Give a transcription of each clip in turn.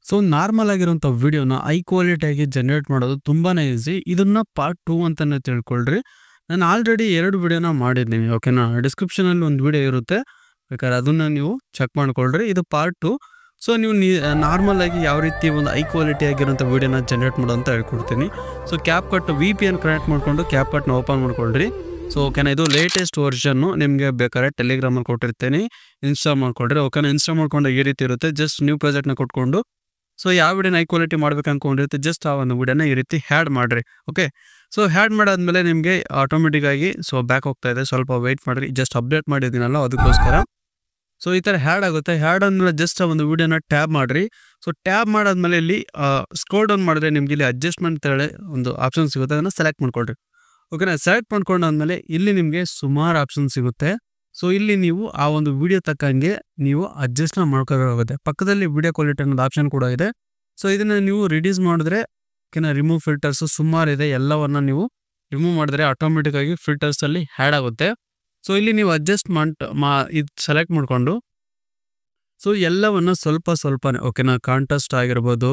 So normal ಆಗಿರುವಂಥ ವಿಡಿಯೋನ high ಕ್ವಾಲಿಟಿಯಾಗಿ generate ಮಾಡೋದು ತುಂಬಾ ಈಸಿ. ಇದನ್ನ ಪಾರ್ಟ್ 2 ಅಂತಲೇ ತಿಳ್ಕೊಳ್ರಿ. ನಾನು ಆಲ್ರೆಡಿ 2 ವಿಡಿಯೋನ ಮಾಡಿದ್ದೀನಿ, ಓಕೆನಾ. ಡಿಸ್ಕ್ರಿಪ್ಷನಲ್ಲಿ ಒಂದು ವಿಡಿಯೋ ಇರುತ್ತೆ, ಬೇಕಾದ್ರೆ ಅದನ್ನು ನೀವು ಚೆಕ್ ಮಾಡ್ಕೊಳ್ರಿ. ಇದು ಪಾರ್ಟ್ 2. ಸೊ ನೀವು ನಾರ್ಮಲ್ ಆಗಿ ಯಾವ ರೀತಿ ಒಂದು ಹೈ ಕ್ವಾಲಿಟಿ ಆಗಿರೋಂಥ ವಿಡಿಯೋನ ಜನರೇಟ್ ಮಾಡೋ ಅಂತ ಹೇಳ್ಕೊಡ್ತೀನಿ. ಸೊ ಕ್ಯಾಪ್ಕಟ್ VPN ಕನೆಕ್ಟ್ ಮಾಡಿಕೊಂಡು ಕ್ಯಾಪ್ಕಟ್ನ ಓಪನ್ ಮಾಡ್ಕೊಳ್ರಿ. ಸೊ ಓಕೆನಾ, ಇದು ಲೇಟೆಸ್ಟ್ ವರ್ಷನ್ನು ನಿಮಗೆ ಬೇಕಾದ್ರೆ ಟೆಲಿಗ್ರಾಮಲ್ಲಿ ಕೊಟ್ಟಿರ್ತೀನಿ, ಇನ್ಸ್ಟಾಲ್ ಮಾಡ್ಕೊಳ್ರಿ. ಓಕೆನಾ, ಇನ್ಸ್ಟಾಲ್ ಮಾಡ್ಕೊಂಡು ಈ ರೀತಿ ಇರುತ್ತೆ. ಜಸ್ಟ್ ನ್ಯೂ ಪ್ರಾಜೆಕ್ಟ್ನ ಕೊಟ್ಕೊಂಡು ಸೊ ಯಾವ ವಿಡಿಯೋನ ಹೈ ಕ್ವಾಲಿಟಿ ಮಾಡ್ಬೇಕು ಅನ್ಕೊಂಡಿರುತ್ತೆ, ಜಸ್ಟ್ ಆ ಒಂದು ವಿಡಿಯೋನ ಈ ರೀತಿ ಹ್ಯಾಡ್ ಮಾಡಿರಿ. ಓಕೆ, ಸೊ ಹ್ಯಾಡ್ ಮಾಡಾದ್ಮೇಲೆ ನಿಮಗೆ ಆಟೋಮೆಟಿಕ್ಕಾಗಿ ಸೊ ಬ್ಯಾಕ್ ಹೋಗ್ತಾ ಇದೆ, ಸ್ವಲ್ಪ ವೆಯ್ಟ್ ಮಾಡಿರಿ. ಜಸ್ಟ್ ಅಪ್ಡೇಟ್ ಮಾಡಿದ್ದೀನಲ್ಲ ಅದಕ್ಕೋಸ್ಕರ. ಸೊ ಈ ಥರ ಹ್ಯಾಡ್ ಆಗುತ್ತೆ. ಹ್ಯಾಡ್ ಆದಮೇಲೆ ಜಸ್ಟ್ ಆ ಒಂದು ವಿಡಿಯೋನ ಟ್ಯಾಬ್ ಮಾಡಿರಿ. ಸೊ ಟ್ಯಾಬ್ ಮಾಡಾದ್ಮೇಲೆ ಇಲ್ಲಿ ಸ್ಕ್ರೋಲ್ ಡೌನ್ ಮಾಡಿದ್ರೆ ನಿಮ್ಗೆ ಇಲ್ಲಿ ಅಡ್ಜಸ್ಟ್ಮೆಂಟ್ ಹೇಳಿ ಒಂದು ಆಪ್ಷನ್ ಸಿಗುತ್ತೆ, ಅದನ್ನು ಸೆಲೆಕ್ಟ್ ಮಾಡ್ಕೊಳ್ರಿ. ಓಕೆನಾ, ಸೆಲೆಕ್ಟ್ ಮಾಡ್ಕೊಂಡಾದ್ಮೇಲೆ ಇಲ್ಲಿ ನಿಮಗೆ ಸುಮಾರು ಆಪ್ಷನ್ ಸಿಗುತ್ತೆ. ಸೊ ಇಲ್ಲಿ ನೀವು ಆ ಒಂದು ವಿಡಿಯೋ ತಕ್ಕಂಗೆ ನೀವು ಅಡ್ಜಸ್ಟ್ನ ಮಾಡ್ಕೋಬೇಕಾಗುತ್ತೆ. ಪಕ್ಕದಲ್ಲಿ ವಿಡಿಯೋ ಕ್ವಾಲಿಟಿ ಅನ್ನೋದು ಆಪ್ಷನ್ ಕೂಡ ಇದೆ. ಸೊ ಇದನ್ನು ನೀವು ರಿಡ್ಯೂಸ್ ಮಾಡಿದ್ರೆ ಓಕೆನಾ, ರಿಮೂವ್ ಫಿಲ್ಟರ್ಸು ಸುಮಾರು ಇದೆ. ಎಲ್ಲವನ್ನ ನೀವು ರಿಮೂವ್ ಮಾಡಿದ್ರೆ ಆಟೋಮೆಟಿಕ್ಕಾಗಿ ಫಿಲ್ಟರ್ಸಲ್ಲಿ ಹ್ಯಾಡ್ ಆಗುತ್ತೆ. ಸೊ ಇಲ್ಲಿ ನೀವು ಅಡ್ಜಸ್ಟ್ ಇದು ಸೆಲೆಕ್ಟ್ ಮಾಡಿಕೊಂಡು ಸೊ ಎಲ್ಲವನ್ನು ಸ್ವಲ್ಪನೇ ಓಕೆನಾ, ಕಾಂಟ್ರಾಸ್ಟ್ ಆಗಿರ್ಬೋದು.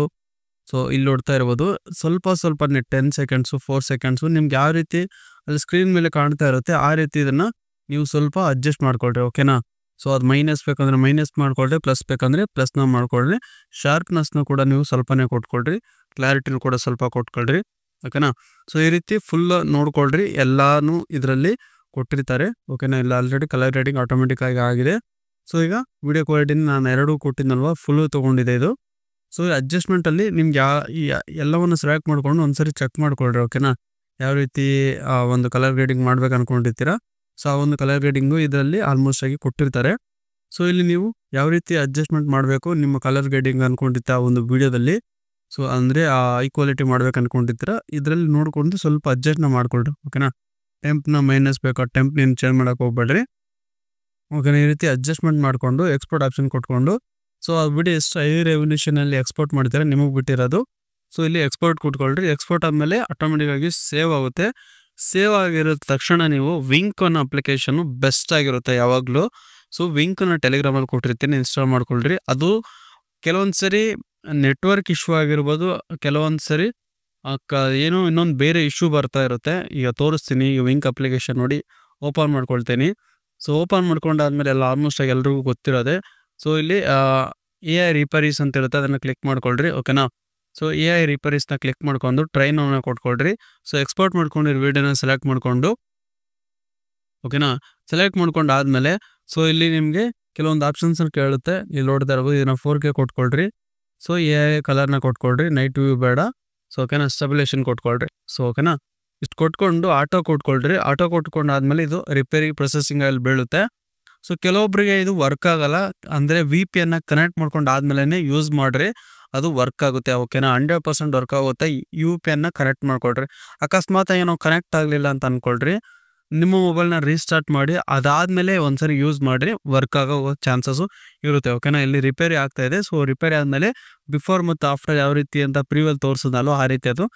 ಸೊ ಇಲ್ಲಿ ನೋಡ್ತಾ ಇರ್ಬೋದು, ಸ್ವಲ್ಪನೇ 10 ಸೆಕೆಂಡ್ಸು 4 ಸೆಕೆಂಡ್ಸು ನಿಮ್ಗೆ ಯಾವ ರೀತಿ ಅಲ್ಲಿ ಸ್ಕ್ರೀನ್ ಮೇಲೆ ಕಾಣ್ತಾ ಇರುತ್ತೆ ಆ ರೀತಿ ಇದನ್ನು ನೀವು ಸ್ವಲ್ಪ ಅಡ್ಜಸ್ಟ್ ಮಾಡ್ಕೊಳ್ರಿ. ಓಕೆನಾ, ಸೊ ಅದು ಮೈನಸ್ ಬೇಕಂದ್ರೆ ಮೈನಸ್ ಮಾಡ್ಕೊಳ್ರಿ, ಪ್ಲಸ್ ಬೇಕಂದರೆ ಪ್ಲಸ್ನ ಮಾಡ್ಕೊಳ್ರಿ. ಶಾರ್ಪ್ನೆಸ್ನ ಕೂಡ ನೀವು ಸ್ವಲ್ಪನೇ ಕೊಟ್ಕೊಳ್ರಿ, ಕ್ಲಾರಿಟಿನೂ ಕೂಡ ಸ್ವಲ್ಪ ಕೊಟ್ಕೊಳ್ರಿ. ಓಕೆನಾ, ಸೊ ಈ ರೀತಿ ಫುಲ್ ನೋಡ್ಕೊಳ್ರಿ. ಎಲ್ಲಾನು ಇದರಲ್ಲಿ ಕೊಟ್ಟಿರ್ತಾರೆ. ಓಕೆನಾ, ಇಲ್ಲ ಆಲ್ರೆಡಿ ಕಲರ್ ಗ್ರೇಡಿಂಗ್ ಆಟೋಮೆಟಿಕ್ ಆಗಿದೆ. ಸೊ ಈಗ ವಿಡಿಯೋ ಕ್ವಾಲಿಟಿನ ನಾನು 2 ಕೊಟ್ಟಿದ್ದಲ್ವ, ಫುಲ್ಲು ತೊಗೊಂಡಿದೆ ಇದು. ಸೊ ಅಡ್ಜಸ್ಟ್ಮೆಂಟಲ್ಲಿ ನಿಮ್ಗೆ ಎಲ್ಲವನ್ನು ಸೆಲೆಕ್ಟ್ ಮಾಡ್ಕೊಂಡು ಒಂದ್ಸರಿ ಚೆಕ್ ಮಾಡ್ಕೊಳ್ರಿ. ಓಕೆನಾ, ಯಾವ ರೀತಿ ಒಂದು ಕಲರ್ ಗ್ರೇಡಿಂಗ್ ಮಾಡ್ಬೇಕು ಅನ್ಕೊಂಡಿರ್ತೀರಾ, ಸೊ ಆ ಒಂದು ಕಲರ್ ಗ್ರೇಡಿಂಗು ಇದರಲ್ಲಿ ಆಲ್ಮೋಸ್ಟ್ ಆಗಿ ಕೊಟ್ಟಿರ್ತಾರೆ. ಸೊ ಇಲ್ಲಿ ನೀವು ಯಾವ ರೀತಿ ಅಡ್ಜಸ್ಟ್ಮೆಂಟ್ ಮಾಡಬೇಕು ನಿಮ್ಮ ಕಲರ್ ಗ್ರೇಡಿಂಗ್ ಅನ್ಕೊಂಡಿರ್ತ ಆ ಒಂದು ವಿಡಿಯೋದಲ್ಲಿ, ಸೊ ಅಂದರೆ ಆ ಹೈ ಕ್ವಾಲಿಟಿ ಮಾಡ್ಬೇಕು ಅನ್ಕೊಂಡಿರ್ತೀರ, ಇದರಲ್ಲಿ ನೋಡ್ಕೊಂಡು ಸ್ವಲ್ಪ ಅಡ್ಜಸ್ಟ್ನ ಮಾಡ್ಕೊಳ್ರಿ. ಓಕೆನಾ, ಟೆಂಪ್ನ ಮೈನಸ್ ಬೇಕಾ, ಟೆಂಪ್ ನೀನು ಚೇಂಜ್ ಮಾಡೋಕೆ ಹೋಗ್ಬೇಡ್ರಿ. ಓಕೆನಾ, ಈ ರೀತಿ ಅಡ್ಜಸ್ಟ್ಮೆಂಟ್ ಮಾಡಿಕೊಂಡು ಎಕ್ಸ್ಪೋರ್ಟ್ ಆಪ್ಷನ್ ಕೊಟ್ಕೊಂಡು ಸೊ ಆ ವಿಡಿಯೋ ಎಷ್ಟು ಹೈ ರೆವಲ್ಯೂಷನಲ್ಲಿ ಎಕ್ಸ್ಪೋರ್ಟ್ ಮಾಡ್ತಾರೆ ನಿಮಗೆ ಬಿಟ್ಟಿರೋದು. ಸೊ ಇಲ್ಲಿ ಎಕ್ಸ್ಪೋರ್ಟ್ ಕೊಟ್ಕೊಳ್ರಿ. ಎಕ್ಸ್ಪೋರ್ಟ್ ಆದಮೇಲೆ ಆಟೋಮೆಟಿಕ್ಕಾಗಿ ಸೇವ್ ಆಗುತ್ತೆ. ಸೇವ್ ಆಗಿರೋ ತಕ್ಷಣ ನೀವು ವಿಂಕ್ ಅನ್ನೋ ಅಪ್ಲಿಕೇಶನ್ನು ಬೆಸ್ಟ್ ಆಗಿರುತ್ತೆ ಯಾವಾಗಲೂ. ಸೊ ವಿಂಕನ್ನು ಟೆಲಿಗ್ರಾಮಲ್ಲಿ ಕೊಟ್ಟಿರ್ತೀನಿ, ಇನ್ಸ್ಟಾಲ್ ಮಾಡ್ಕೊಳ್ರಿ. ಅದು ಕೆಲವೊಂದು ಸರಿ ನೆಟ್ವರ್ಕ್ ಇಶ್ಯೂ ಆಗಿರ್ಬೋದು, ಕೆಲವೊಂದು ಸರಿ ಏನೋ ಇನ್ನೊಂದು ಬೇರೆ ಇಶ್ಯೂ ಬರ್ತಾ ಇರುತ್ತೆ. ಈಗ ತೋರಿಸ್ತೀನಿ. ಈಗ ವಿಂಕ್ ಅಪ್ಲಿಕೇಶನ್ ನೋಡಿ ಓಪನ್ ಮಾಡ್ಕೊಳ್ತೀನಿ. ಸೊ ಓಪನ್ ಮಾಡ್ಕೊಂಡಾದ್ಮೇಲೆ ಎಲ್ಲ ಆಲ್ಮೋಸ್ಟ್ ಆಗಿ ಎಲ್ರಿಗೂ ಗೊತ್ತಿರೋದೆ. ಸೊ ಇಲ್ಲಿ AI ರಿಪೇರೀಸ್ ಅಂತ ಇರುತ್ತೆ, ಅದನ್ನು ಕ್ಲಿಕ್ ಮಾಡ್ಕೊಳ್ರಿ. ಓಕೆನಾ, ಸೊ AI ರಿಪೇರೀಸ್ನ ಕ್ಲಿಕ್ ಮಾಡ್ಕೊಂಡು ಟ್ರೈನ್ ಅನ್ನ ಕೊಟ್ಕೊಳ್ರಿ. ಸೊ ಎಕ್ಸ್ಪೋರ್ಟ್ ಮಾಡ್ಕೊಂಡಿರೋ ವಿಡಿಯೋನ ಸೆಲೆಕ್ಟ್ ಮಾಡ್ಕೊಂಡು ಓಕೆನಾ, ಸೆಲೆಕ್ಟ್ ಮಾಡ್ಕೊಂಡು ಆದಮೇಲೆ ಸೊ ಇಲ್ಲಿ ನಿಮಗೆ ಕೆಲವೊಂದು ಆಪ್ಷನ್ಸನ್ನು ಕೇಳುತ್ತೆ. ಇಲ್ಲಿ ನೋಡ್ತಾ ಇರ್ಬೋದು, ಇದನ್ನು 4K ಕೊಟ್ಕೊಳ್ರಿ. ಸೊ AI ಕಲರ್ನ ಕೊಟ್ಕೊಳ್ರಿ, ನೈಟ್ ವ್ಯೂ ಬೇಡ. ಸೊ ಓಕೆನಾ, ಸ್ಟೆಬಿಲೇಷನ್ ಕೊಟ್ಕೊಳ್ರಿ. ಸೊ ಓಕೆನಾ, ಇಷ್ಟು ಕೊಟ್ಕೊಂಡು ಆಟೋ ಕೊಟ್ಕೊಳ್ರಿ. ಆಟೋ ಕೊಟ್ಕೊಂಡಾದ್ಮೇಲೆ ಇದು ರಿಪೇರಿ ಪ್ರೊಸೆಸಿಂಗ್ ಅಲ್ಲಿ ಬೀಳುತ್ತೆ. ಸೊ ಕೆಲವೊಬ್ಬರಿಗೆ ಇದು ವರ್ಕ್ ಆಗಲ್ಲ, ಅಂದರೆ VPN ಕನೆಕ್ಟ್ ಮಾಡ್ಕೊಂಡು ಆದ್ಮೇಲೆ ಯೂಸ್ ಮಾಡ್ರಿ, ಅದು ವರ್ಕ್ ಆಗುತ್ತೆ. ಓಕೆನಾ, 100% ವರ್ಕ್ ಆಗುತ್ತೆ. VPN ಕನೆಕ್ಟ್ ಮಾಡ್ಕೊಳ್ರಿ. ಅಕಸ್ಮಾತ್ ಏನೋ ಕನೆಕ್ಟ್ ಆಗಲಿಲ್ಲ ಅಂತ ಅಂದ್ಕೊಳ್ರಿ, ನಿಮ್ಮ ಮೊಬೈಲ್ನ ರೀಸ್ಟಾರ್ಟ್ ಮಾಡಿ ಅದಾದಮೇಲೆ ಒಂದ್ಸರಿ ಯೂಸ್ ಮಾಡಿರಿ, ವರ್ಕ್ ಆಗೋ ಚಾನ್ಸಸ್ಸು ಇರುತ್ತೆ. ಓಕೆನಾ, ಇಲ್ಲಿ ರಿಪೇರಿ ಆಗ್ತಾ ಇದೆ. ಸೊ ರಿಪೇರಿ ಆದಮೇಲೆ ಬಿಫೋರ್ ಮತ್ತು ಆಫ್ಟರ್ ಯಾವ ರೀತಿ ಅಂತ ಪ್ರೀವಿಯಲ್ಲಿ ತೋರಿಸಿದ್ನಲ್ಲೋ ಆ ರೀತಿ ಅದು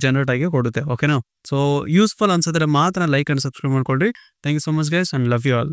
ಜನರೇಟ್ ಆಗಿ ಕೊಡುತ್ತೆ. ಓಕೆನಾ, ಸೊ ಯೂಸ್ಫುಲ್ ಅನ್ಸಿದ್ರೆ ಮಾತ್ರ ಲೈಕ್ ಆ್ಯಂಡ್ ಸಬ್ಸ್ಕ್ರೈಬ್ ಮಾಡ್ಕೊಳ್ರಿ. Thank you so much guys and love you all.